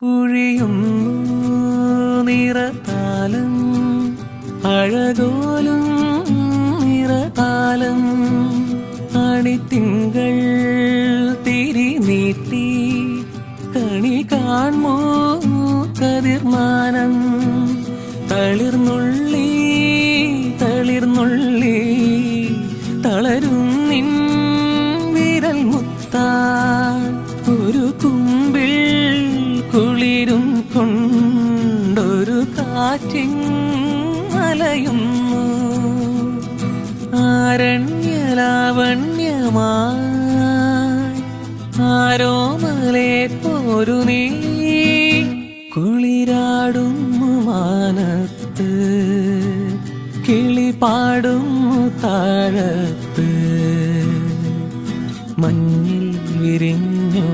കുഴിയുന്നു നിറത്താലം അഴകോലും നിറതാലം അണിത്തിങ്കൾ തിരി നീട്ടി കണി കാൺമോ കതിർമാനം തളിർന്നുള്ളി തളിർന്നുള്ളി തളരും നിൻ വിരൽ മുത്താൻ ഒരു കുമ്പിൾ കുളിരും കൊണ്ടൊരു കാറ്റിൻ മലയുന്നു ആരണ്യലാവണ്യമായി ആരോമലേ പോരു നീ കുളിരാടുന്നു മാനത്ത് കിളി പാടുന്നു താഴത്ത് മഞ്ഞിൽ വിരിഞ്ഞു